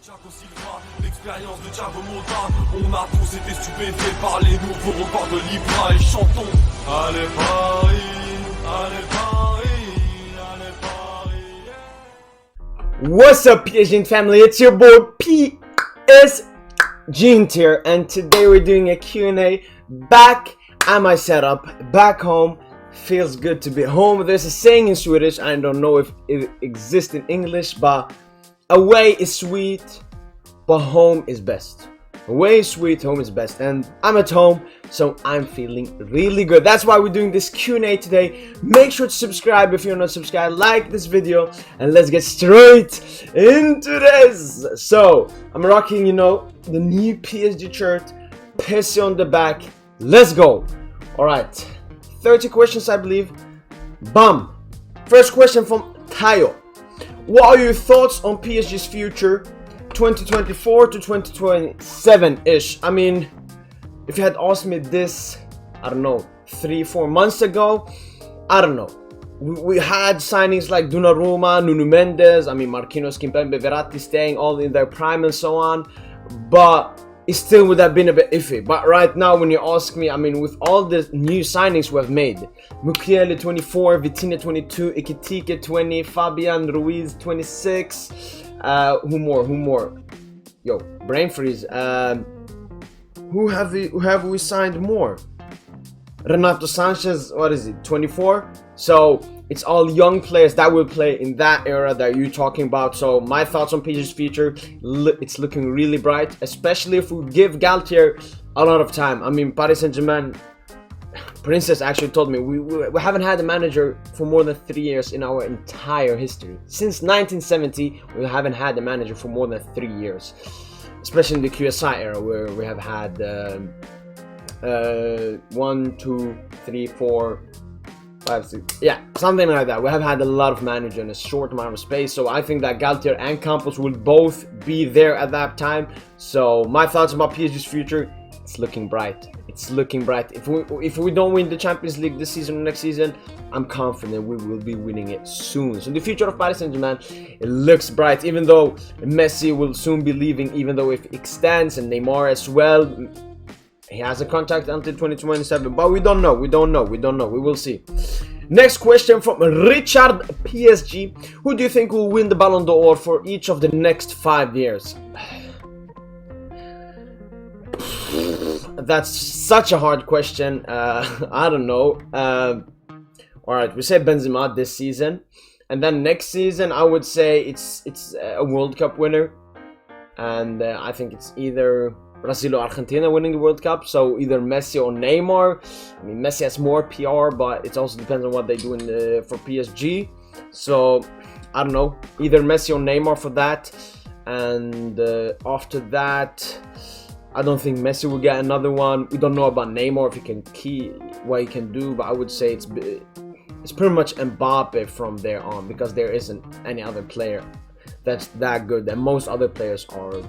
Thiago Silva, l'expérience de Thiago Motta. On a tous été stupéfaits par les nouveaux records de Libra et chantons. Allez Paris, allez Paris, allez Paris. What's up, PSGINT family? It's your boy PSGINT here, and today we're doing a Q&A back at my setup, back home. Feels good to be home. There's a saying in Swedish, I don't know if it exists in English, but away is sweet, but home is best. Away is sweet, home is best, and I'm at home, so I'm feeling really good. That's why we're doing this Q&A today. Make sure to subscribe if you're not subscribed, like this video, and let's get straight into this. So, I'm rocking, the new PSG shirt, PSG on the back. Let's go. Alright, 30 questions, I believe. Bam! First question from Tayo. What are your thoughts on PSG's future 2024 to 2027-ish? I mean, if you had asked me this, I don't know, 3-4 months ago, I don't know. We had signings like Donnarumma, Nuno Mendes, Marquinhos, Kimpembe, Verratti staying all in their prime and so on, but it still would have been a bit iffy. But right now, when you ask me, with all the new signings we have made, Mukiele 24, Vitinha 22, Ekitike 20, Fabian Ruiz 26, who more? Yo, brain freeze. Who have we signed more? Renato Sanchez, what is it, 24? So it's all young players that will play in that era that you're talking about. So my thoughts on PSG's future, it's looking really bright, especially if we give Galtier a lot of time. Paris Saint-Germain, Princess actually told me we haven't had a manager for more than 3 years in our entire history. Since 1970, we haven't had a manager for more than 3 years, especially in the QSI era where we have had 1, 2, 3, 4, 5, 6, yeah, something like that. We have had a lot of managers in a short amount of space, so I think that Galtier and Campos will both be there at that time. So my thoughts about PSG's future, it's looking bright. It's looking bright. If we don't win the Champions League this season or next season, I'm confident we will be winning it soon. So the future of Paris Saint-Germain, it looks bright, even though Messi will soon be leaving, even though if it extends, and Neymar as well. He has a contract until 2027, but we don't know. We will see. Next question from Richard PSG. Who do you think will win the Ballon d'Or for each of the next 5 years? That's such a hard question. I don't know. Alright, we say Benzema this season, and then next season I would say it's a World Cup winner, and I think it's either Brazil or Argentina winning the World Cup, so either Messi or Neymar. Messi has more PR, but it also depends on what they do for PSG. So, I don't know, either Messi or Neymar for that. And after that, I don't think Messi will get another one. We don't know about Neymar, if he can what he can do, but I would say it's pretty much Mbappe from there on, because there isn't any other player that's that good, and most other players are,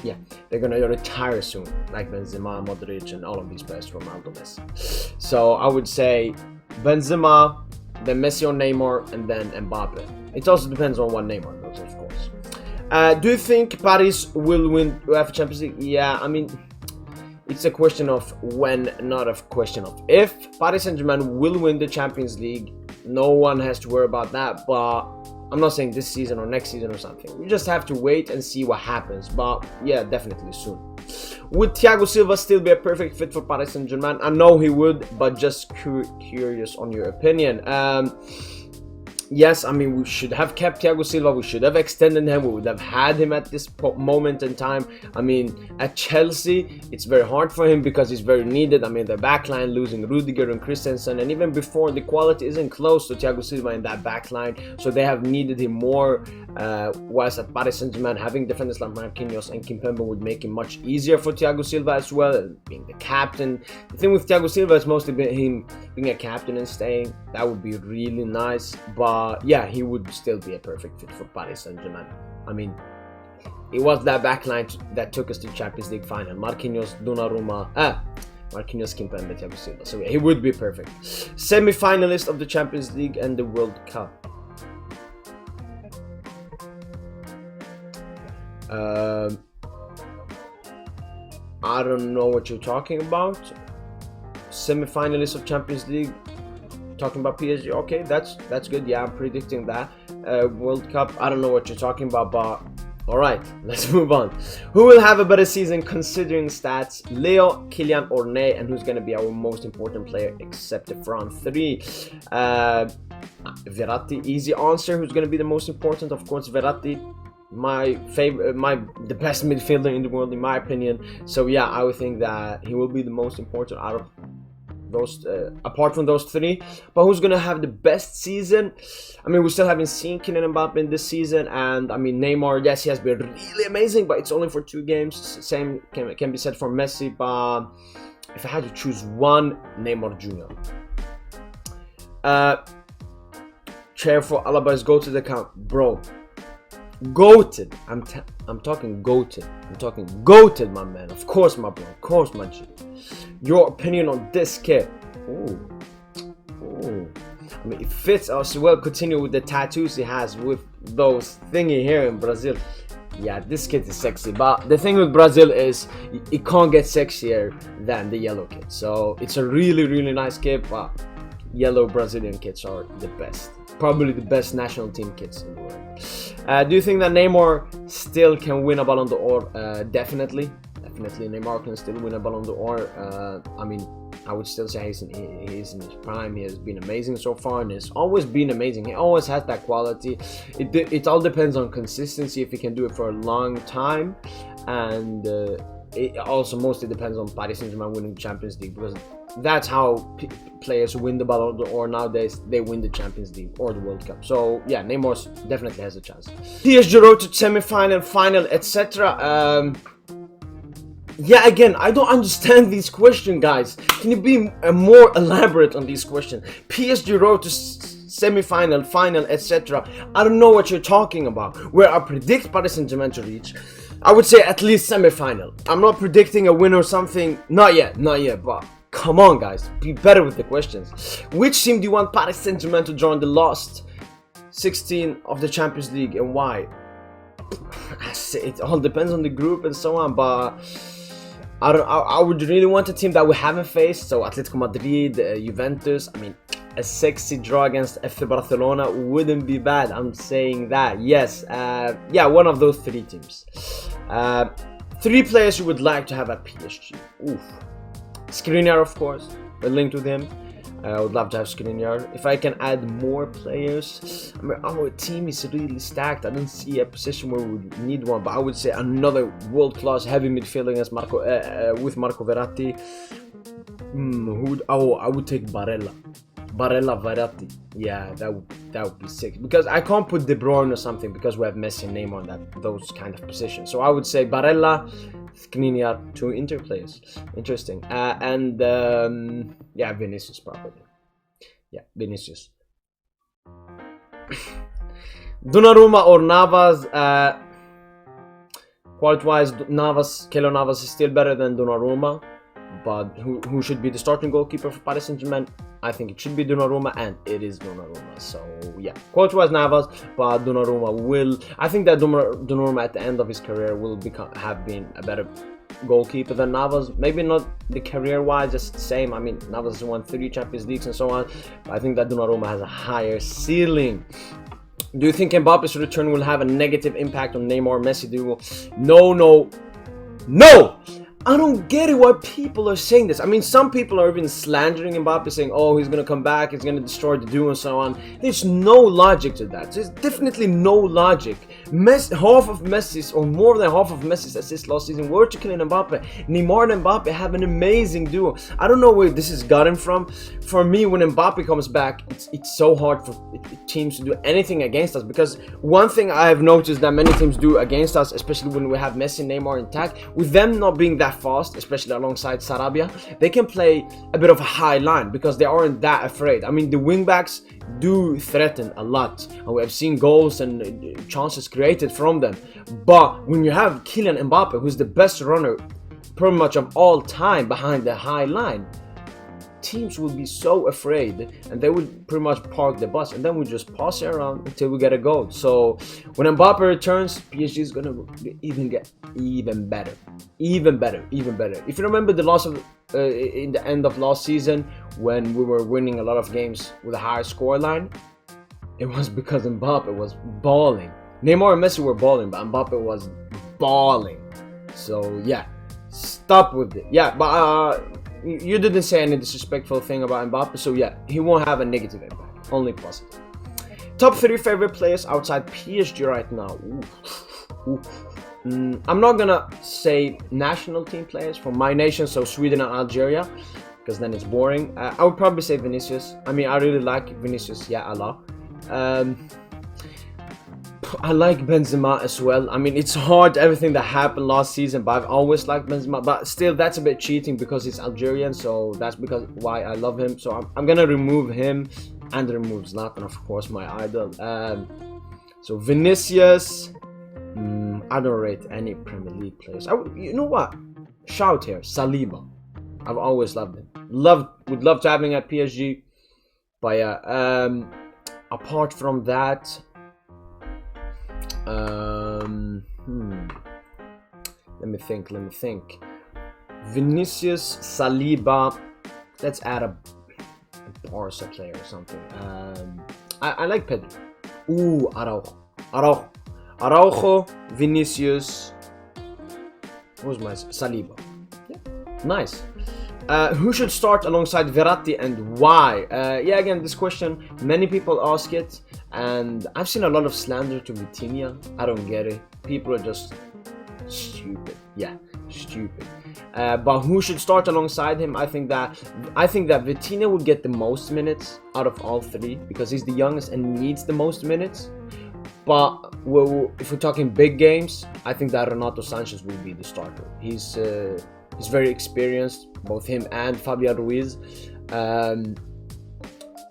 yeah, they're gonna retire soon, like Benzema, Modric, and all of these players from Ronaldo, Messi. So I would say Benzema, then Messi or Neymar, and then Mbappe. It also depends on what Neymar does, of course. Do you think Paris will win UEFA Champions League? Yeah, it's a question of when, not a question of if. Paris Saint-Germain will win the Champions League. No one has to worry about that, but I'm not saying this season or next season or something. We just have to wait and see what happens. But yeah, definitely soon. Would Thiago Silva still be a perfect fit for Paris Saint-Germain? I know he would, but just curious on your opinion. Yes, we should have kept Thiago Silva. We should have extended him. We would have had him at this moment in time. At Chelsea, it's very hard for him because he's very needed. The backline, losing Rudiger and Christensen, and even before, the quality isn't close to Thiago Silva in that backline. So they have needed him more. Whilst at Paris Saint-Germain, having defenders like Marquinhos and Kimpembe would make it much easier for Thiago Silva as well, being the captain. The thing with Thiago Silva is mostly him being a captain and staying. That would be really nice, but yeah, he would still be a perfect fit for Paris Saint-Germain. It was that backline that took us to Champions League final. Marquinhos, Donnarumma, Marquinhos, Kimpembe, Thiago Silva. So yeah, he would be perfect. Semi-finalist of the Champions League and the World Cup. I don't know what you're talking about. Semi-finalists of Champions League. Talking about PSG. Okay, that's good. Yeah, I'm predicting that. World Cup. I don't know what you're talking about, but all right, let's move on. Who will have a better season considering stats? Leo, Kylian, or Ney? And who's gonna be our most important player except for round 3? Verratti. Easy answer. Who's gonna be the most important? Of course, Verratti. My favorite, the best midfielder in the world, in my opinion. So yeah, I would think that he will be the most important out of those, apart from those 3. But who's gonna have the best season? I mean, we still haven't seen Kylian Mbappe in this season, and I mean Neymar. Yes, he has been really amazing, but it's only for 2 games. Same can be said for Messi. But if I had to choose one, Neymar Jr. Chair for Alabai's go-to account, bro. Goated. I'm talking goated. I'm talking goated, my man. Of course, my bro. Of course, my G. Your opinion on this kid? Ooh. I mean, it fits us well. Continue with the tattoos he has with those thingy here in Brazil. Yeah, this kid is sexy. But the thing with Brazil is it can't get sexier than the yellow kid. So it's a really, really nice kid. But yellow Brazilian kids are the best. Probably the best national team kids in the world. Do you think that Neymar still can win a Ballon d'Or? Definitely. Neymar can still win a Ballon d'Or. I mean, I would still say he's in his prime. He has been amazing so far, and he's always been amazing. He always has that quality. It all depends on consistency, if he can do it for a long time, and it also mostly depends on Paris Saint-Germain winning the Champions League, because that's how players who win the Ballon d'Or nowadays. They win the Champions League or the World Cup. So yeah, Neymar definitely has a chance. PSG road to semi-final, final, etc. Yeah, again, I don't understand these questions, guys. Can you be more elaborate on these questions? PSG road to semi-final, final, etc. I don't know what you're talking about. Where I predict Paris Saint-Germain to reach, I would say at least semi-final. I'm not predicting a win or something. Not yet, but come on, guys. Be better with the questions. Which team do you want Paris Saint-Germain to draw in the last 16 of the Champions League, and why? It all depends on the group and so on, but I would really want a team that we haven't faced. So Atletico Madrid, Juventus. I mean, a sexy draw against FC Barcelona wouldn't be bad. I'm saying that. Yes. Yeah, one of those 3 teams. 3 players you would like to have at PSG. Oof. Skriniar, of course. We're linked with him. I would love to have Skriniar. If I can add more players, I mean, our team is really stacked. I don't see a position where we would need one, but I would say another world-class heavy midfielder against with Marco Verratti. I would take Barella, Verratti. Yeah, that would be sick. Because I can't put De Bruyne or something, because we have Messi and Neymar on those kind of positions. So I would say Barella, Skriniar, 2 Inter players. Interesting. And yeah, Vinicius probably. Yeah, Vinicius. Donnarumma or Navas? Quality-wise, Keylor Navas is still better than Donnarumma. But who should be the starting goalkeeper for Paris Saint-Germain? I think it should be Donnarumma, and it is Donnarumma. So yeah, quality-wise Navas, but Donnarumma will. I think that Donnarumma at the end of his career will have been a better goalkeeper than Navas. Maybe not the career-wise, just the same. I mean, Navas has won 3 Champions Leagues and so on. But I think that Donnarumma has a higher ceiling. Do you think Mbappe's return will have a negative impact on Neymar-Messi duo? No! I don't get it why people are saying this. I mean, some people are even slandering Mbappe, saying, oh, he's going to come back, he's going to destroy the duo and so on. There's no logic to that. There's definitely no logic. Half of Messi's, or more than half of Messi's assists last season were to Kylian Mbappe. Neymar and Mbappe have an amazing duo. I don't know where this is gotten from. For me, when Mbappe comes back, it's so hard for teams to do anything against us, because one thing I have noticed that many teams do against us, especially when we have Messi and Neymar intact, with them not being that fast, especially alongside Sarabia, they can play a bit of a high line because they aren't that afraid. I mean, the wingbacks do threaten a lot, and we have seen goals and chances created from them. But when you have Kylian Mbappe, who's the best runner pretty much of all time behind the high line, teams will be so afraid, and they would pretty much park the bus, and then we just pass it around until we get a goal. So when Mbappe returns, PSG is gonna get even better. If you remember the loss of in the end of last season, when we were winning a lot of games with a higher scoreline, it was because Mbappe was balling. Neymar and Messi were balling, but Mbappe was balling. So yeah, stop with it. Yeah, but you didn't say any disrespectful thing about Mbappe, so yeah, he won't have a negative impact, only positive. Top 3 favorite players outside PSG right now. I'm not gonna say national team players from my nation, so Sweden and Algeria, because then it's boring. I would probably say Vinicius. I mean, I really like Vinicius, yeah, a lot. I like Benzema as well. I mean, it's hard, everything that happened last season, but I've always liked Benzema. But still, that's a bit cheating because he's Algerian, so that's because why I love him. So I'm gonna remove him and remove Zlatan, of course, my idol. So Vinicius. I don't rate any Premier League players. You know what? Shout here, Saliba. I've always loved him. Would love to have him at PSG. But yeah, apart from that, let me think. Vinicius, Saliba. Let's add a Barca player or something. I like Pedro. Ooh, Araujo, Vinicius. What was my Saliba? Yeah, nice. Who should start alongside Verratti and why? Yeah, again, this question, many people ask it, and I've seen a lot of slander to Vitinha. I don't get it. People are just stupid. Yeah, stupid. But who should start alongside him? I think that Vitinha would get the most minutes out of all 3 because he's the youngest and needs the most minutes. But if we're talking big games, I think that Renato Sanchez will be the starter. He's very experienced, both him and Fabian Ruiz.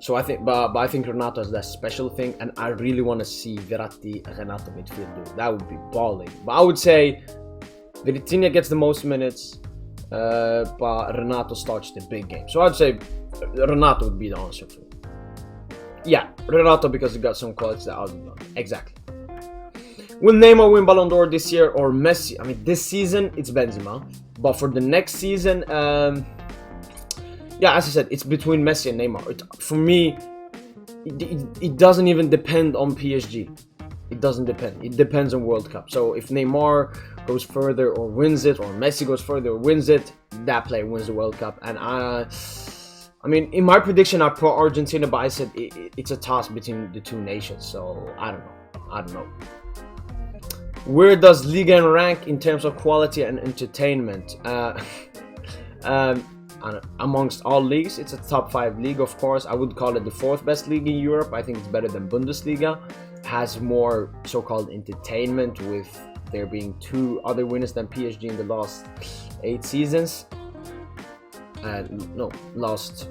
So I think, but I think Renato has that special thing, and I really want to see Verratti and Renato midfield do. That would be balling. But I would say Vitinha gets the most minutes, but Renato starts the big game. So I'd say Renato would be the answer for me. Yeah, Renato, because he got some qualities that others don't. Exactly. Will Neymar win Ballon d'Or this year or Messi? I mean, this season it's Benzema, but for the next season, yeah, as I said, it's between Messi and Neymar. For me, it doesn't even depend on PSG. It doesn't depend. It depends on World Cup. So if Neymar goes further or wins it, or Messi goes further or wins it, that player wins the World Cup. And I mean, in my prediction, I put Argentina, but I said it's a toss between the 2 nations. So I don't know. Where does Ligue 1 rank in terms of quality and entertainment? Amongst all leagues, it's a top 5 league, of course. I would call it the 4th best league in Europe. I think it's better than Bundesliga. Has more so-called entertainment, with there being 2 other winners than PSG in the last 8 seasons. No, last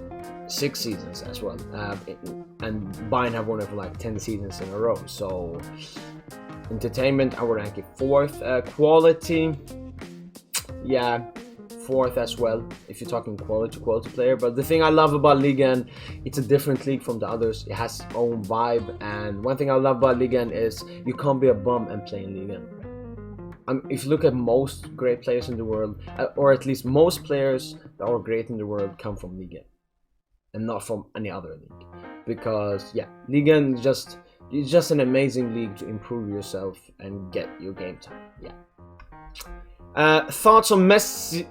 6 seasons as well. And Bayern have won it for like 10 seasons in a row. So entertainment, I would rank it 4th. Quality, yeah, 4th as well, if you're talking quality player. But the thing I love about Ligue 1, it's a different league from the others. It has its own vibe, and one thing I love about Ligue 1 is you can't be a bum and play in Ligue 1. If you look at most great players in the world, or at least most players that are great in the world, come from Ligue 1 and not from any other league. Because yeah, Ligue 1 is just an amazing league to improve yourself and get your game time. Yeah. Thoughts on Messi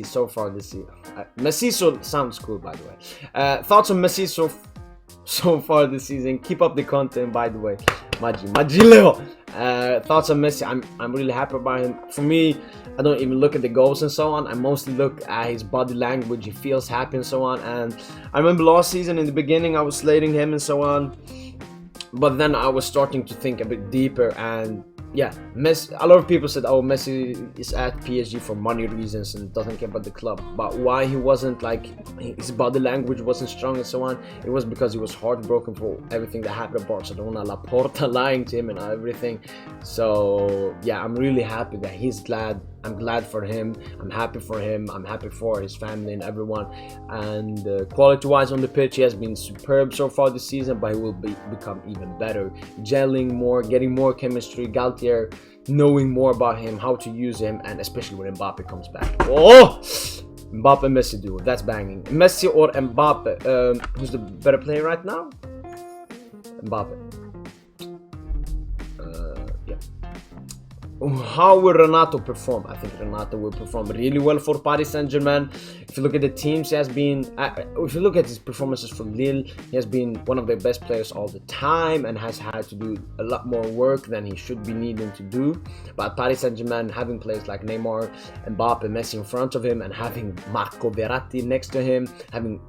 so far this year. Messi sounds cool, by the way. Thoughts on Messi so far this season. Keep up the content, by the way. Magileo. Thoughts on Messi. I'm really happy about him. For me, I don't even look at the goals and so on. I mostly look at his body language. He feels happy and so on. And I remember last season in the beginning, I was slating him and so on. But then I was starting to think a bit deeper, and yeah, Messi. A lot of people said, "Oh, Messi is at PSG for money reasons and doesn't care about the club." But why he wasn't, like, his body language wasn't strong and so on? It was because he was heartbroken for everything that happened at Barcelona, Laporta lying to him and everything. So yeah, I'm really happy that he's glad I'm glad for him. I'm happy for him. I'm happy for his family and everyone. And quality-wise on the pitch, he has been superb so far this season, but he will become even better. Gelling more, getting more chemistry. Galtier knowing more about him, how to use him, and especially when Mbappe comes back. Oh! Mbappe Messi duo, that's banging. Messi or Mbappe? Who's the better player right now? Mbappe. Yeah. How will Renato perform? I think Renato will perform really well for Paris Saint-Germain. If you look at the teams, he has been, if you look at his performances for Lille, he has been one of the best players all the time and has had to do a lot more work than he should be needing to do. But Paris Saint-Germain, having players like Neymar, Mbappe, Messi in front of him, and having Marco Verratti next to him, having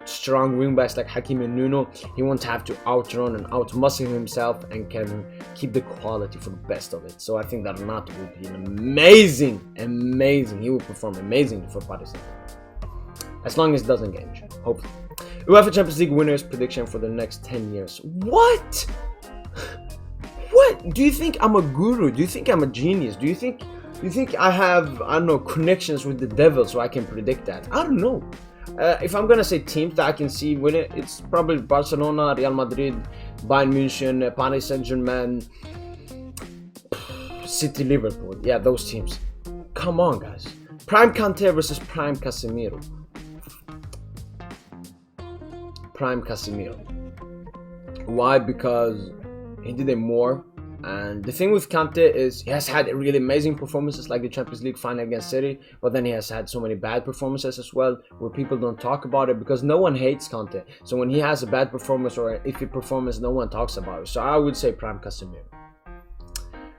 strong wingbacks like Hakim and Nuno, he won't have to outrun and outmuscle himself and can keep the quality for the best of it. So I think that Renato will be an amazing, he will perform amazingly for Paris Saint-Germain. As long as it doesn't get injured, hopefully. UEFA Champions League winners prediction for the next 10 years. What? What? Do you think I'm a guru? Do you think I'm a genius? Do you think I have, I don't know, connections with the devil so I can predict that? I don't know. If I'm gonna say teams that I can see win it, it's probably Barcelona, Real Madrid, Bayern München, Paris Saint-Germain, City, Liverpool. Yeah, those teams. Come on, guys. Prime Kanté versus Prime Casemiro. Prime Casemiro. Why? Because he did it more. And the thing with Kanté is he has had really amazing performances like the Champions League final against City, but then he has had so many bad performances as well where people don't talk about it because no one hates Kanté. So when he has a bad performance or an iffy performance, no one talks about it. So I would say Prime Casemiro.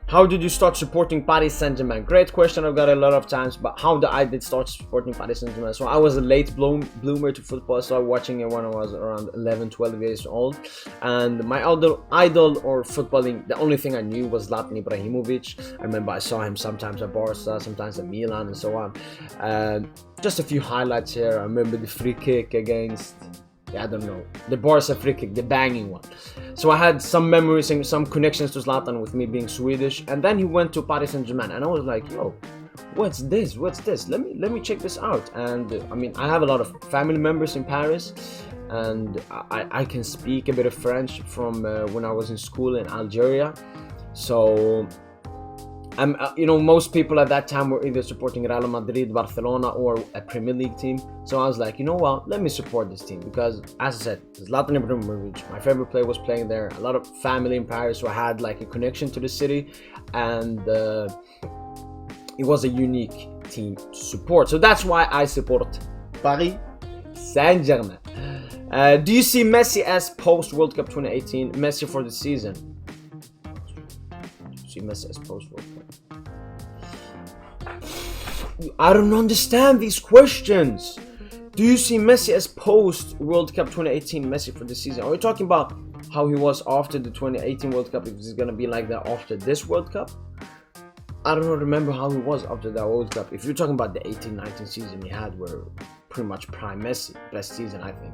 How did you start supporting Paris Saint-Germain? Great question, I've got a lot of times, but how I did start supporting Paris Saint-Germain? So I was a late bloomer to football. I started watching it when I was around 11, 12 years old. And my idol or footballing, the only thing I knew was Zlatan Ibrahimovic. I remember I saw him sometimes at Barca, sometimes at Milan and so on. Just a few highlights here. I remember the free kick against, I don't know, the Barca free kick, the banging one. So I had some memories and some connections to Zlatan with me being Swedish. And then he went to Paris Saint-Germain and I was like, yo, what's this? Let me check this out. And I mean, I have a lot of family members in Paris and I can speak a bit of French from when I was in school in Algeria. So most people at that time were either supporting Real Madrid, Barcelona, or a Premier League team. So I was like, you know what, let me support this team because, as I said, Zlatan Ibrahimovic, my favorite player, was playing there. A lot of family in Paris, so I had like a connection to the city, and it was a unique team to support. So that's why I support Paris Saint-Germain. Do you see Messi as post World Cup 2018? Messi for the season? Messi as post World Cup. I don't understand these questions. Do you see Messi as post World Cup 2018 Messi for the season? Are we talking about how he was after the 2018 World Cup? If he's gonna be like that after this World Cup? I don't remember how he was after that World Cup. If you're talking about the 18-19 season he had, were pretty much prime Messi, best season I think.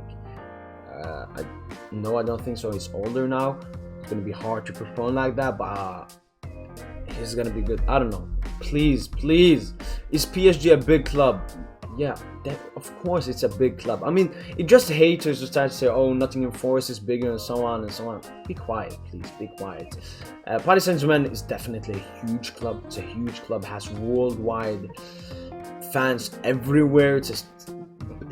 I don't think so. He's older now. It's gonna be hard to perform like that, but he's gonna be good. I don't know. Please, is PSG a big club? Yeah, of course it's a big club. I mean, it just haters who start to say, oh, Nottingham Forest is bigger and so on and so on. Be quiet, please, be quiet. Paris Saint-Germain is definitely a huge club. It's a huge club, has worldwide fans everywhere. It's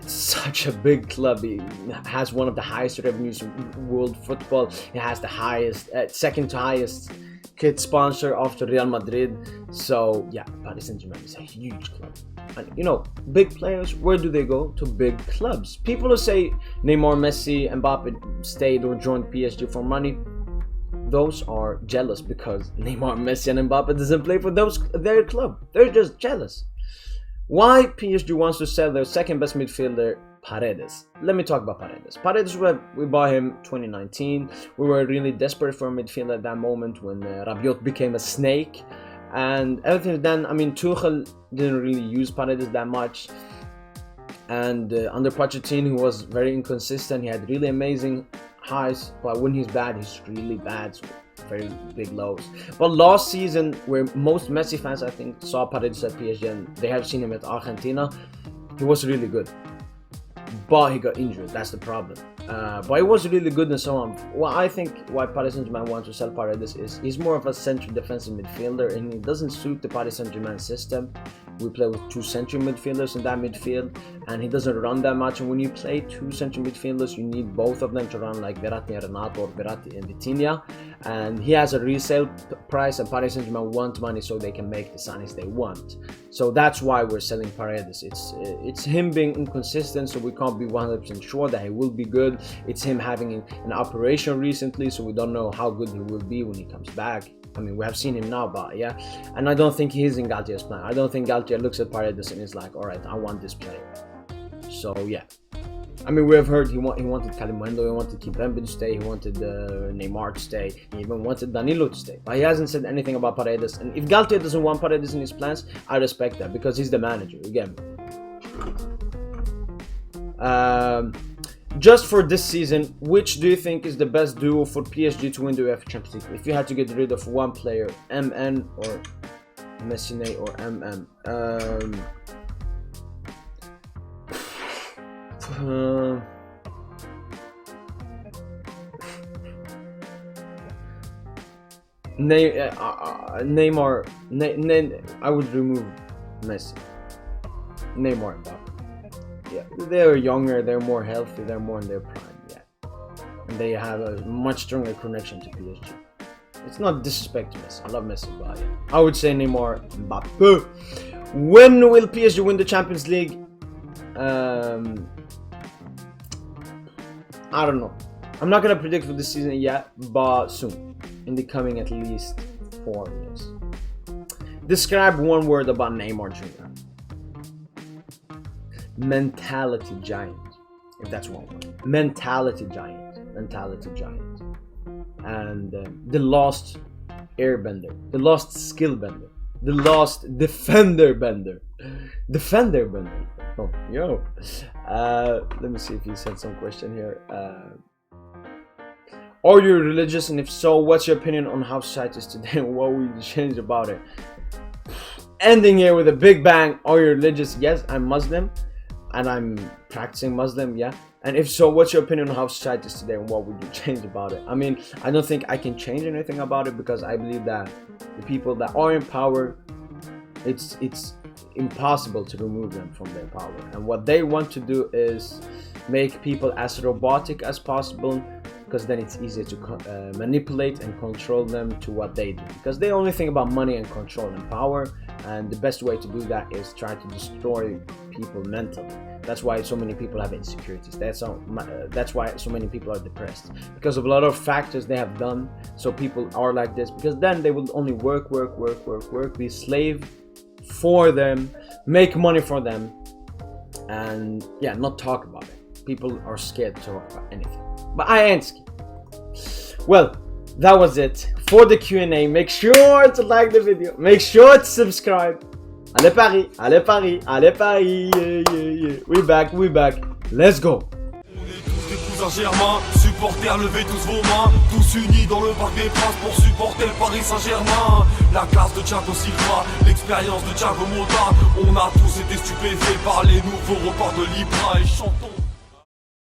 such a big club. It has one of the highest revenues in world football. It has the highest, second to highest kit sponsor after Real Madrid. So yeah, Paris Saint-Germain is a huge club. And big players, where do they go? To big clubs. People who say Neymar, Messi, Mbappe stayed or joined PSG for money, those are jealous because Neymar, Messi and Mbappe doesn't play for their club. They're just jealous. Why PSG wants to sell their second best midfielder, Paredes? Let me talk about Paredes. Paredes, we bought him 2019. We were really desperate for a midfielder at that moment when Rabiot became a snake. And everything then, I mean, Tuchel didn't really use Paredes that much. And under Pochettino, he was very inconsistent. He had really amazing highs, but when he's bad, he's really bad. So very big lows. But last season, where most Messi fans I think saw Paredes at PSG and they have seen him at Argentina, he was really good. But he got injured, that's the problem. But he was really good and so on. Well, I think why Paris Saint-Germain wants to sell Paredes is he's more of a central defensive midfielder and he doesn't suit the Paris Saint-Germain system. We play with two central midfielders in that midfield and he doesn't run that much, and when you play two central midfielders you need both of them to run, like Verratti and Renato or Verratti and Vitinha, and he has a resale price and Paris Saint-Germain want money so they can make the signings they want. So that's why we're selling Paredes. It's him being inconsistent, so we can't be 100% sure that he will be good. It's him having an operation recently, so we don't know how good he will be when he comes back. I mean, we have seen him now, but yeah. And I don't think he's in Galtier's plan. I don't think Galtier looks at Paredes and is like, all right, I want this player. So yeah. I mean, we have heard he wanted Kalimundo, he wanted Kimpembe to stay, he wanted Neymar to stay, he even wanted Danilo to stay. But he hasn't said anything about Paredes. And if Galtier doesn't want Paredes in his plans, I respect that because he's the manager. Again. Just for this season, which do you think is the best duo for PSG to win the UEFA Champions League? If you had to get rid of one player, MN or Messi or MM. Neymar. I would remove Messi. Neymar and Mbappe. Yeah, they're younger, they're more healthy, they're more in their prime, yeah. And they have a much stronger connection to PSG. It's not disrespect to Messi, I love Messi, but yeah. I would say Neymar, Mbappe. When will PSG win the Champions League? I don't know. I'm not gonna predict for this season yet, but soon. In the coming at least 4 years. Describe one word about Neymar Jr. Mentality giant, if that's one word. Mentality giant. And the lost airbender, the lost skill bender, the lost defender bender. Oh, yo. Let me see if he sent some question here. Are you religious, and if so, what's your opinion on how society is today and what will you change about it? Ending here with a big bang. Are you religious? Yes, I'm Muslim. And I'm practicing Muslim, yeah. And if so, what's your opinion on how society is today and what would you change about it? I mean, I don't think I can change anything about it because I believe that the people that are in power, it's impossible to remove them from their power. And what they want to do is make people as robotic as possible, because then it's easier to manipulate and control them to what they do, because they only think about money and control and power, and the best way to do that is try to destroy people mentally. That's why so many people have insecurities. That's why so many people are depressed, because of a lot of factors they have done. So people are like this because then they will only work, be slave for them, make money for them, and yeah, not talk about it. People are scared to talk about anything. But I ain't scared. Well, that was it for the Q&A. Make sure to like the video. Make sure to subscribe. Allez Paris, allez Paris, allez Paris. Yeah. We back. Let's go. On est tous des cousins germains, supporters, levez tous vos mains, tous unis dans le parc des Princes pour supporter le Paris Saint-Germain. La classe de Thiago Silva, l'expérience de Thiago Motta, on a tous été stupéfaits par les nouveaux reports de Libra et chantons.